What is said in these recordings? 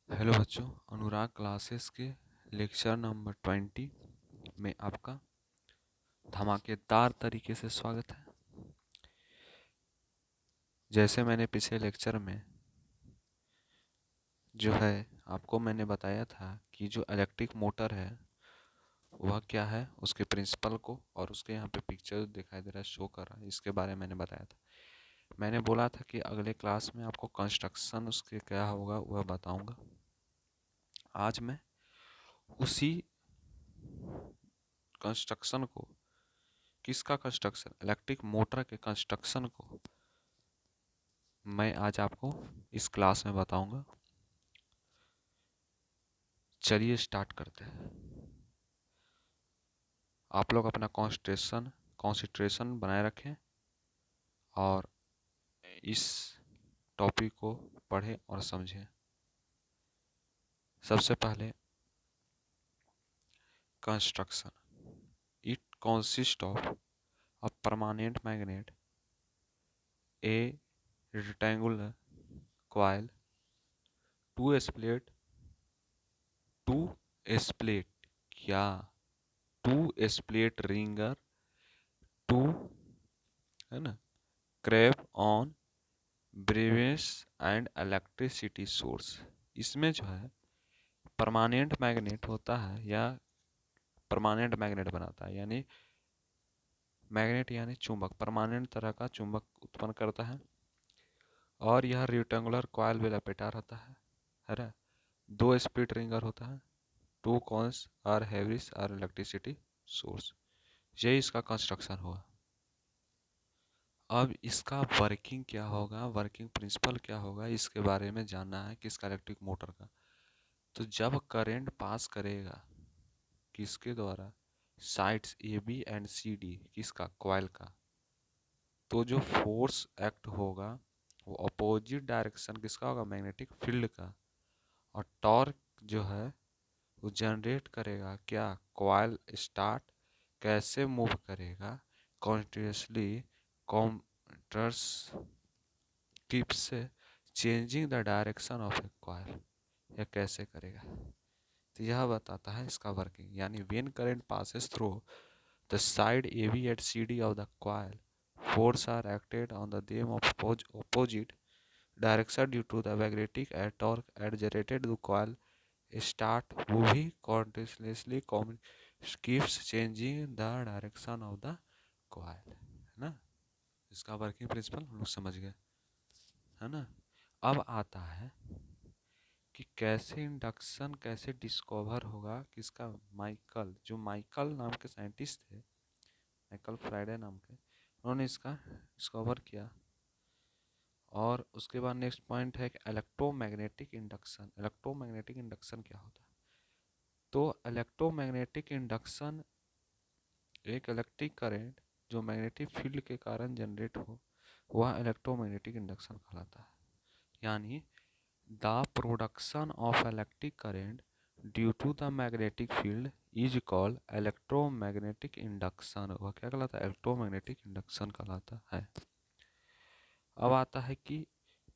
Hello बच्चों, अनुराग classes के lecture number 20 में आपका धमाकेदार तरीके से स्वागत है। जैसे मैंने पिछले लेक्चर में जो है आपको मैंने बताया था कि जो इलेक्ट्रिक मोटर है वह क्या है, उसके प्रिंसिपल को और उसके यहाँ पे पिक्चर दिखाई दे रहा है, शो कर रहा है, इसके बारे में मैंने बताया था। मैंने बोला था कि अगले क्लास में आपको कंस्ट्रक्शन उसके क्या होगा वह बताऊंगा। आज मैं उसी कंस्ट्रक्शन को, किसका कंस्ट्रक्शन, इलेक्ट्रिक मोटर के कंस्ट्रक्शन को मैं आज आपको इस क्लास में बताऊंगा। चलिए स्टार्ट करते हैं। आप लोग अपना कॉन्सेंट्रेशन बनाए रखें और इस टॉपिक को पढ़ें और समझें। सबसे पहले construction. It consist of a permanent magnet, a rectangular coil, two split two split क्या टू स्प्लिट रिंगर, टू है ना, carbon brushes and electricity source. इसमें जो है परमानेंट मैग्नेट होता है या परमानेंट मैग्नेट बनाता है, यानी मैग्नेट यानी चुंबक, परमानेंट तरह का चुंबक उत्पन्न करता है और यह रेक्टेंगुलर कॉइल में लपेटा रहता है ना। दो स्प्लिट रिंगर होता है, टू कॉन्स आर हैविस आर इलेक्ट्रिसिटी सोर्स। यही इसका कंस्ट्रक्शन हुआ। अब इसका वर्किंग क्या होगा, वर्किंग प्रिंसिपल क्या होगा, इसके बारे में जानना है किसका, इलेक्ट्रिक मोटर का। तो जब करंट पास करेगा किसके द्वारा, sides A B and C D, किसका, कॉइल का, तो जो फोर्स एक्ट होगा वो अपोजिट डायरेक्शन किसका होगा, मैग्नेटिक फील्ड का। और टॉर्क जो है वो जनरेट करेगा क्या, कॉइल स्टार्ट कैसे मूव करेगा, continuously counters keeps changing the direction of A coil, यह कैसे करेगा। तो यह बताता है इसका वर्किंग। यानी when current passes through the side AB at CD of the coil, force are acted on the them of opposite direction due to the magnetic and torque and generated the coil start moving continuously keeps changing the direction of the coil, है ना। इसका working principle हम लोग समझ गए, है ना। अब आता है कि कैसे इंडक्शन कैसे डिस्कवर होगा, किसका, माइकल, जो माइकल नाम के साइंटिस्ट थे, माइकल फ्राइडे नाम के, उन्होंने इसका डिस्कवर किया। और उसके बाद नेक्स्ट पॉइंट है कि इलेक्ट्रोमैग्नेटिक इंडक्शन। इलेक्ट्रोमैग्नेटिक इंडक्शन क्या होता है, तो इलेक्ट्रोमैग्नेटिक इंडक्शन एक इलेक्ट्रिक करंट जो मैग्नेटिक फील्ड के कारण जनरेट हो, वह इलेक्ट्रोमैग्नेटिक इंडक्शन कहलाता है। यानी the production of electric current due to the magnetic field is called electromagnetic induction। वह क्या कहलाता है, इलेक्ट्रोमैग्नेटिक इंडक्शन कहलाता है। अब आता है कि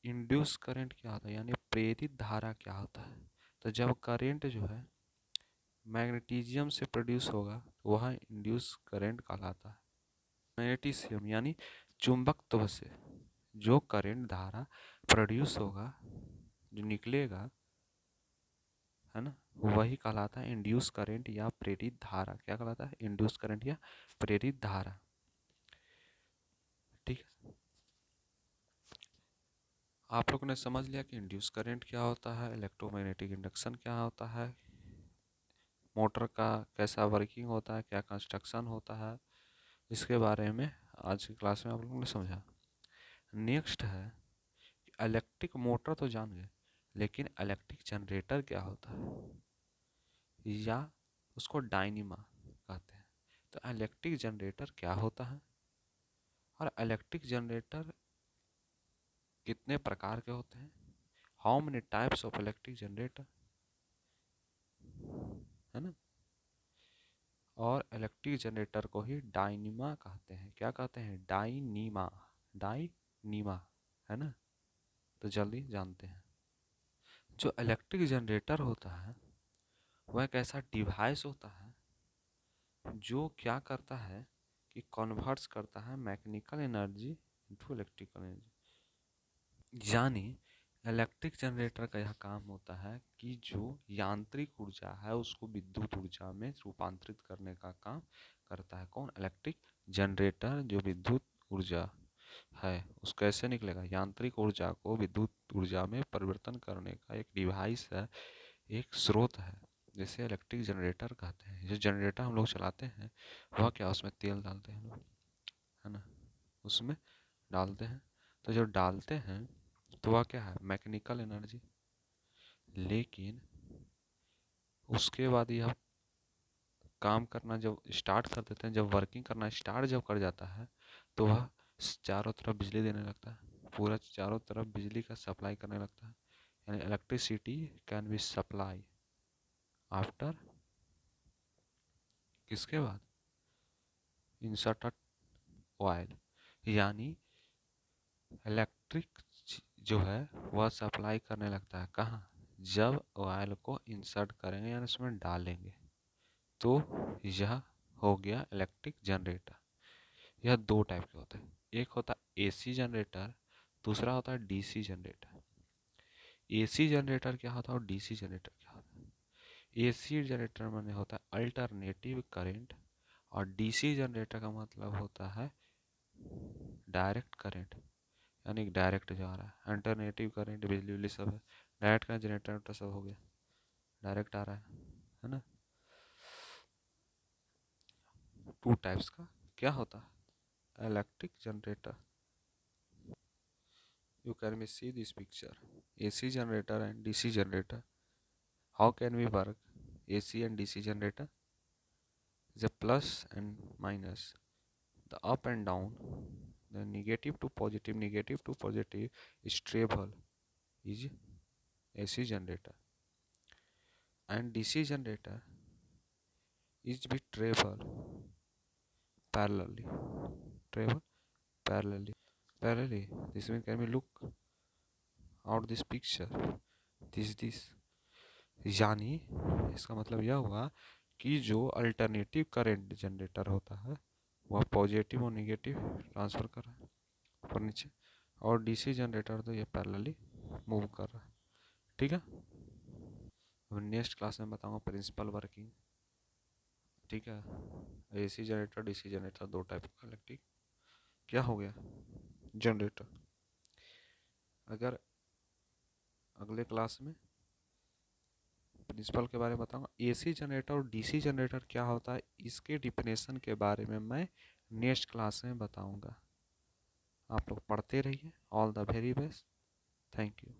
इंड्यूस करंट क्या होता है, यानी प्रेरित धारा क्या होता है। तो जब करंट जो है मैग्नेटिज्म से प्रोड्यूस होगा वह इंड्यूस करंट कहलाता है। मैग्नेटिज्म यानी चुंबकत्व से जो करंट धारा प्रोड्यूस होगा, जो निकलेगा, है ना, वही कहलाता है इंड्यूस करंट या प्रेरित धारा। क्या कहलाता है, इंड्यूस करंट या प्रेरित धारा। ठीक है, आप लोगों ने समझ लिया कि इंड्यूस करंट क्या होता है, इलेक्ट्रोमैग्नेटिक इंडक्शन क्या होता है, मोटर का कैसा वर्किंग होता है, क्या कंस्ट्रक्शन होता है, इसके बारे में आज की क्लास में आप लोगों ने समझा। नेक्स्ट है इलेक्ट्रिक मोटर तो जान गए, लेकिन इलेक्ट्रिक जनरेटर क्या होता है या उसको डायनेमा कहते हैं। तो इलेक्ट्रिक जनरेटर क्या होता है और इलेक्ट्रिक जनरेटर कितने प्रकार के होते हैं, how many types of electric generator, है ना। और इलेक्ट्रिक जनरेटर को ही डायनीमा कहते हैं। क्या कहते हैं, डायनीमा, डायनीमा, है ना। तो जल्दी जानते हैं। जो इलेक्ट्रिक जनरेटर होता है वह एक ऐसा डिवाइस होता है जो क्या करता है कि कन्वर्ट्स करता है mechanical energy into electrical energy. यानी इलेक्ट्रिक जनरेटर का यह काम होता है कि जो यांत्रिक ऊर्जा है उसको विद्युत ऊर्जा में रूपांतरित करने का काम करता है। कौन? Electric generator. जो विद्युत ऊर्जा है उसको कैसे निकलेगा? यांत्रिक ऊर्जा को विद्युत ऊर्जा में परिवर्तन करने का एक डिवाइस है, एक स्रोत है, जिसे इलेक्ट्रिक जनरेटर कहते हैं। जो जनरेटर हम लोग चलाते हैं वह क्या, उसमें तेल डालते हैं लोग, है ना, उसमें डालते हैं। तो जो डालते हैं तो वह क्या है? Mechanical energy. लेकिन उसके बाद यह काम करना जब स्टार्ट कर देते हैं, जब वर्किंग करना स्टार्ट जब कर जाता है तो वह चारों तरफ बिजली देने लगता है, पूरा चारों तरफ बिजली का सप्लाई करने लगता है। यानी electricity can be supply after, किसके बाद? Inserted oil. यानी इलेक्ट्रिक जो है वह सप्लाई करने लगता है कहाँ? जब ऑयल को इंसर्ट करेंगे यानी उसमें डालेंगे, तो यह हो गया इलेक्ट्रिक जनरेटर। यह दो टाइप के होते हैं, एक होता है एसी जनरेटर, दूसरा होता है डीसी जनरेटर। एसी जनरेटर क्या होता है और डीसी जनरेटर क्या होता है? एसी जनरेटर माने होता है अल्टरनेटिव करंट, और डीसी जनरेटर का मतलब होता है डायरेक्ट करंट। यानी डायरेक्ट जा रहा है। अल्टरनेटिव करंट बिजली उजली सब है, डायरेक्ट का जनरेटर सब हो गया, डायरेक्ट आ रहा है ना। टू टाइप्स का क्या होता है electric generator. You can see this picture, AC generator and DC generator. How can we work AC and DC generator? The plus and minus, the up and down, the negative to positive is travel is AC generator, and DC generator is be travel parallelly, travel parallelly. This means can we look out this picture, this यानी इसका मतलब यह हुआ कि जो alternative current generator होता है वह पॉजिटिव और नेगेटिव ट्रांसफ़र कर रहा है ऊपर नीचे, और डीसी जनरेटर तो ये पैरेलली मूव कर रहा है। ठीक है, अब नेक्स्ट क्लास में बताऊंगा प्रिंसिपल वर्किंग। ठीक है, एसी जनरेटर डीसी जनरेटर दो टाइप का इलेक्ट्रिक क्या हो गया जनरेटर। अगर अगले क्लास में प्रिंसिपल के बारे में बताऊंगा, एसी जनरेटर और डीसी जनरेटर क्या होता है इसके डिफिनेशन के बारे में मैं नेक्स्ट क्लास में बताऊंगा। आप लोग पढ़ते रहिए। All the very best. Thank you.